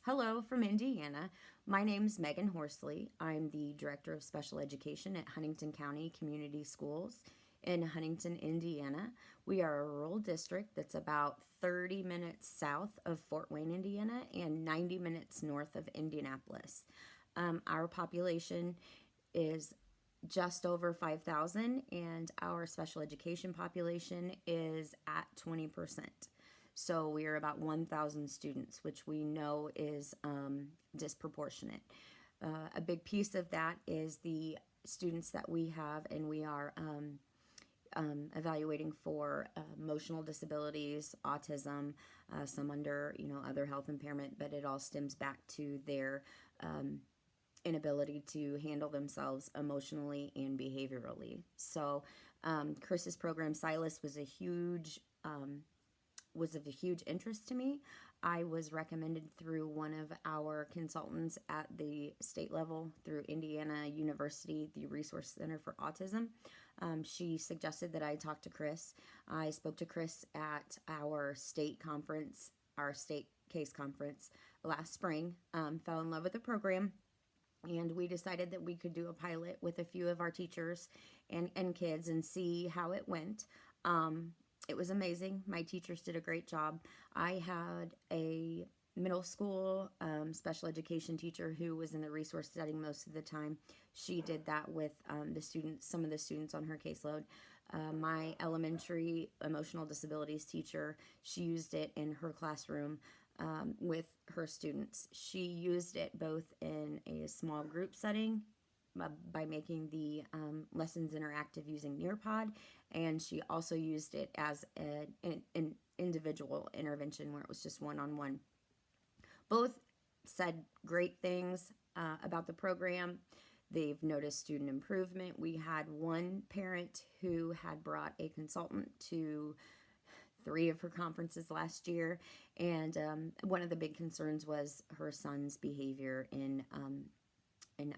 Hello from Indiana. My name is Megan Horsley. I'm the Director of Special Education at Huntington County Community Schools in Huntington, Indiana. We are a rural district that's about 30 minutes south of Fort Wayne, Indiana, and 90 minutes north of Indianapolis. Our population is just over 5,000, and our special education population is at 20%. So we are about 1,000 students, which we know is disproportionate. A big piece of that is the students that we have, and we are evaluating for emotional disabilities, autism, some under other health impairment, but it all stems back to their inability to handle themselves emotionally and behaviorally. So Chris's program SiLAS was of a huge interest to me. I was recommended through one of our consultants at the state level through Indiana University, the Resource Center for Autism. She suggested that I talk to Chris. I spoke to Chris at our state conference, our state case conference last spring, fell in love with the program, and we decided that we could do a pilot with a few of our teachers and kids and see how it went. It was amazing. My teachers did a great job. I had a middle school special education teacher who was in the resource setting most of the time. She did that with the students, some of the students on her caseload. My elementary emotional disabilities teacher, she used it in her classroom with her students. She used it both in a small group setting by making the lessons interactive using Nearpod, and she also used it as an individual intervention where it was just one-on-one. Both said great things about the program. They've noticed student improvement. We had one parent who had brought a consultant to 3 of her conferences last year, and one of the big concerns was her son's behavior in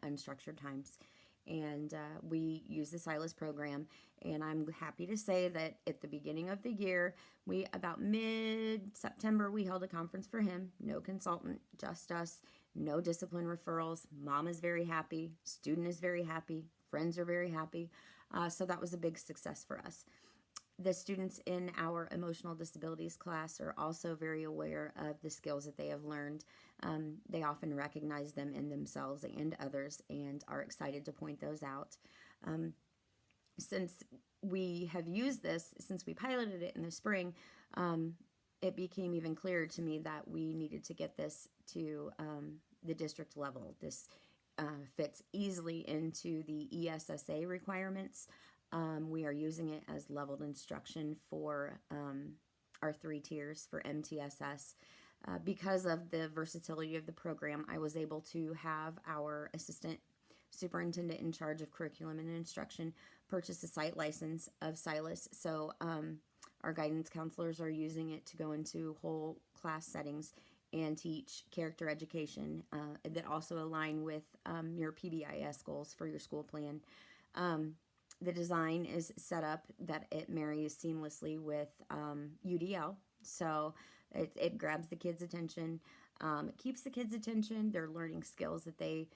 unstructured times. And we use the SiLAS program, and I'm happy to say that at the beginning of the year, about mid-September, we held a conference for him. No consultant, just us, no discipline referrals. Mom is very happy, student is very happy, friends are very happy. So that was a big success for us. The students in our emotional disabilities class are also very aware of the skills that they have learned. They often recognize them in themselves and others and are excited to point those out. Since we have used this, since we piloted it in the spring, it became even clearer to me that we needed to get this to the district level. This fits easily into the ESSA requirements. We are using it as leveled instruction for our 3 tiers for MTSS. Because of the versatility of the program, I was able to have our assistant superintendent in charge of curriculum and instruction purchase a site license of SiLAS. So our guidance counselors are using it to go into whole class settings and teach character education that also align with your PBIS goals for your school plan. The design is set up that it marries seamlessly with UDL, so it grabs the kids' attention. It keeps the kids' attention. They're learning skills that they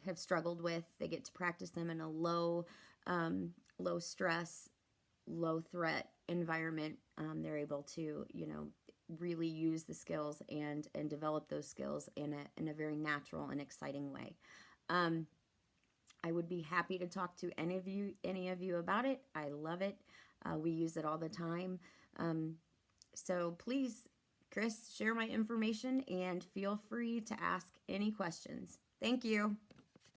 have struggled with. They get to practice them in a low stress, low threat environment. They're able to really use the skills and develop those skills in a very natural and exciting way. I would be happy to talk to any of you about it. I love it. We use it all the time. So please, Chris, share my information and feel free to ask any questions. Thank you.